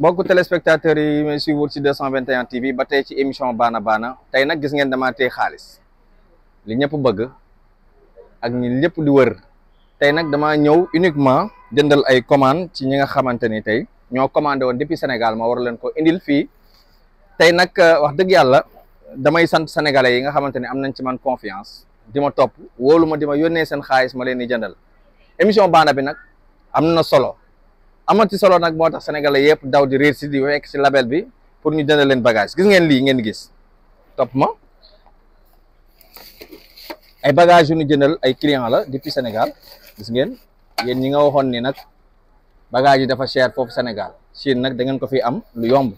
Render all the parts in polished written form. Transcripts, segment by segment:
mbokku téléspectateurs yi may suivre ci 221 TV ba tey ci émission Baana Baana tey nag gis ngeen damaa tey xaalis li ñëpp bëgg ak ñi lépp di wër tey nag damaa ñëw uniquement jëndal ay commande ci ñi nga xamante ni tey ñoo commandé woon depuis Sénégal ma war leen ko indil fii tey nag wax dëgg yàlla damay sant sénégalais yi nga xamante ni am nañ ci man confiance di ma topp wóolu ma di ma yónnee seen xaalis ma leen di jëndal émission Baana bi nag am na solo. amati solo nag moo tax sénégalais yëpp daw di réer si di wekk si label bi pour ñu jëndal leen bagage gis ngeen lii ngeen gis topp ma ay bagage yu ñu jëndal ay client la depuis Sénégal gis ngeen yéen ñi nga waxoon ni nag bagage yi dafa cher foofu Sénégal Chine nag da ngeen ko fi am lu yomb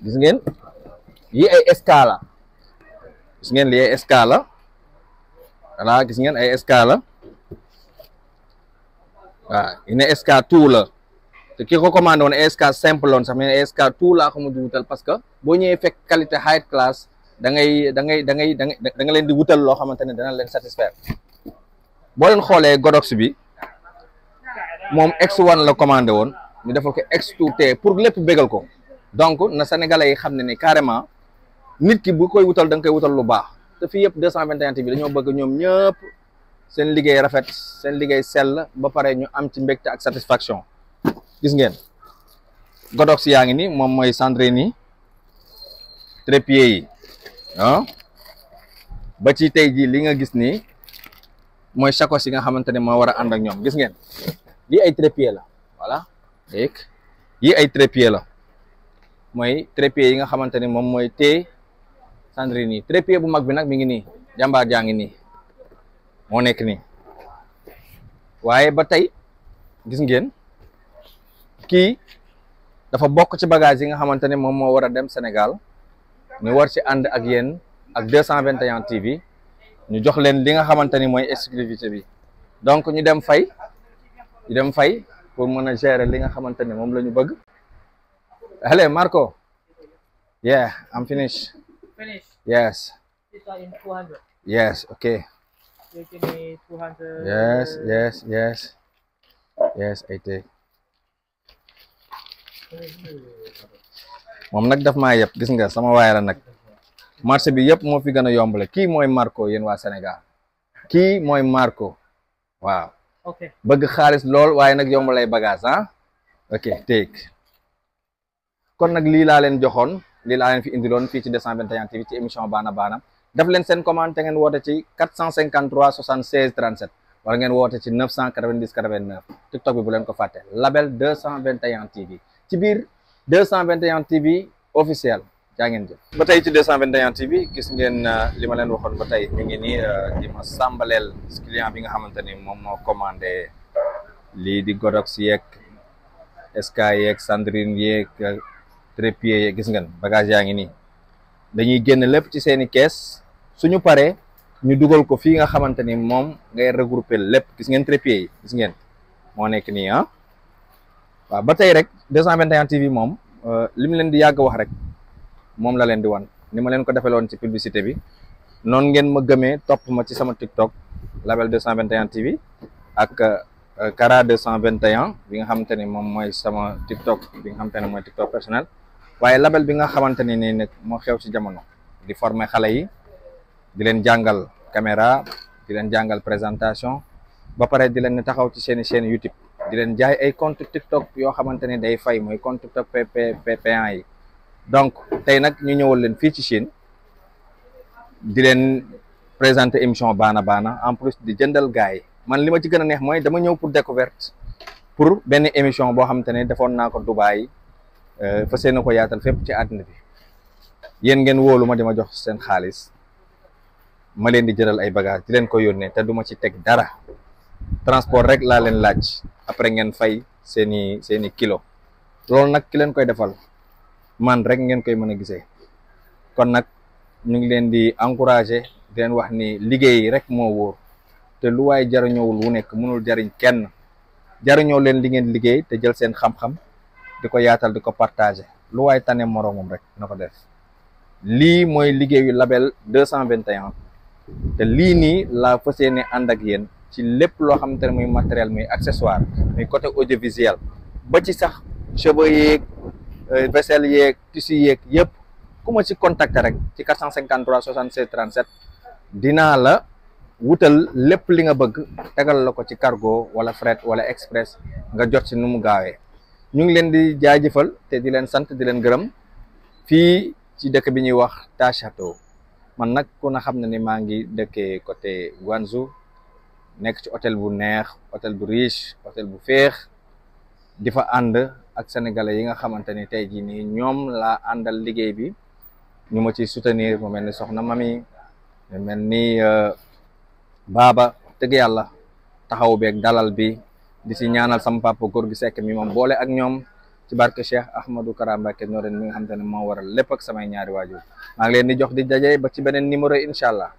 gis ngeen yi ay escala gis ngeen lii ay escala voilà gis ngeen ay escala waaw une SK tout la te ki ko commandé woon SK simple loon sax mais SK tout laa ko mujj wutal parce que boo ñëwee fekk qualité high class da nga leen di wutal loo xamante ne dana leen satisfaire boo leen xoolee Godox bi moom X1 la commandé woon ñu defal ko X2T pour lépp bégal ko donc na sénégalais yi xam ne ni carrément nit ki bu koy wutal da nga koy wutal lu baax te fii yëpp 221 bi dañoo bëgg ñoom ñëpp seen liggéey rafet seen liggéey sell ba pare ñu am ci mbégte ak satisfaction gis ngeen Godox yaa ngi ni moom mooy centre ni trépied yi ba ci tey jii li nga gis nii mooy chacos yi nga xamante ne moo war a ànd ak ñoom gis ngeen lii ay trépied la voilà dégg yii ay trépied la mooy trépied yi nga xamante ne moom mooy tee centre nii trépied bu mag bi nag mi ngi nii jàmbaar jaa ngi nii moo nekk nii waaye ba tey gis ngeen kii dafa bokk ci bagage yi nga xamante ne moom moo war a dem Sénégal ñu war ci ànd ak yéen ak 221 TV ñu jox leen li nga xamante ni mooy exclusivité bi donc ñu dem fay pour mën a gérer li nga xamante ni moom la ñu bëgg. Hello Marco. Yeah, I'm finished. Yes. These are in 200. Yes, okay. You give me 200. Yes, I take. moom nag daf maa yëpp gis nga sama waay la nag marché bi yëpp moo fi gën a yombale kii mooy Marco yéen waa Sénégal kii mooy Marco waaw. Okay. bëgg xaalis lool waaye nag yombalay bagage ok take kon nag lii laa leen joxoon lii laa leen fi indiloon fii ci 221 TV ci émission Baana Baana def leen seen commande te ngeen woote ci 453 76 37 wala ngeen woote ci 990 89 TikTok bi bu leen ko fàtte label 221 TV ci biir 221 TV officiel jaa ngeen jëf. ba tey ci 221 TV gis ngeen li ma leen waxoon ba tey ñu ngi nii di ma sàmbaleel client bi nga xamante ni moom moo commandé lii di Godox yeeg SK yeeg Sandrine yeeg trépied yeeg gis ngeen bagage yaa ngi nii dañuy génn lépp ci seeni kees suñu paree ñu dugal ko fii nga xamante ni moom ngay regrouper lépp gis ngeen trépied yi gis ngeen moo nekk nii waaw ba tey rek 221 TV moom li mu leen di yàgg wax rek moom la leen di wan ni ma leen ko defeloon ci publicité bi noonu ngeen ma gëmee topp ma ci sama TikTok label 221 TV ak Kara 221 bi nga xamante ni moom mooy sama TikTok bi nga xamante ne mooy TikTok personnel waaye label bi nga xamante ni nii nag moo xew ci jamono di former xale yi di leen jàngal caméra di leen jàngal présentation ba pare di leen taxaw ci seeni chaîne YouTube di leen jaay ay compte TikTok yoo xamante ne day fay mooy compte TikTok PPP1 yi donc tey nag ñu ñëwal leen fii ci Chine di leen présenter émission Baana Baana en plus di jëndal gars yi man li ma ci gën a neex mooy dama ñëw pour découverte pour benn émission boo xamante ne defoon naa ko Dubaï fas yéene ko yaatal fépp ci àddina bi yéen ngeen wóolu ma di ma jox seen xaalis ma leen di jëral ay bagage di leen ko yónnee te duma ci teg dara transport rek laa leen laaj après ngeen fay seeni kilo loolu nag ki leen koy defal man rek ngeen koy mën a gisee kon nag ñu ngi leen di encourager di leen wax ni liggéey rek moo wóor te lu waay jariñoowul wu nekk mënul jariñ kenn jariñoo leen li ngeen liggéey te jël seen xam-xam di ko yaatal di ko partager lu waay tane moroomam rek na ko def lii mooy liggéeyu label 221 te lii nii laa fas yéene ànd ak yéen ci lépp loo xamante ne muy matériel muy accessoire muy côté audiovisuel ba ci sax cheveux yeeg vaisselle yeeg tissu yeeg yëpp ku ma ci contacter rek ci 453 76 37 dinaa la wutal lépp li nga bëgg tegal la ko ci cargo wala fret wala express nga jot ci nu mu gaawee. ñu ngi leen di jaajëfal te di leen sant di leen gërëm fii ci dëkk bi ñuy wax Tachato man nag ku na xam ne ni maa ngi dëkkee côté Guangzhou nekk ci hôtel bu neex hôtel bu riche hôtel bu féex di fa ànd ak sénégalais yi nga xamante ni tey jii nii ñoom laa àndal liggéey bi ñu ma ci soutenir mu mel ni soxna mami mu mel ni baaba dëgg yàlla taxaw beeg dalal bi di si ñaanal sama papa góor gi sekk mi moom boole ak ñoom ci barke Cheikh Ahmadou Kara Mbacké Noreyni mi nga xamante ne moo waral lépp ak samay ñaari waajur maa ngi leen di jox di daje ba ci beneen numéro incha allah.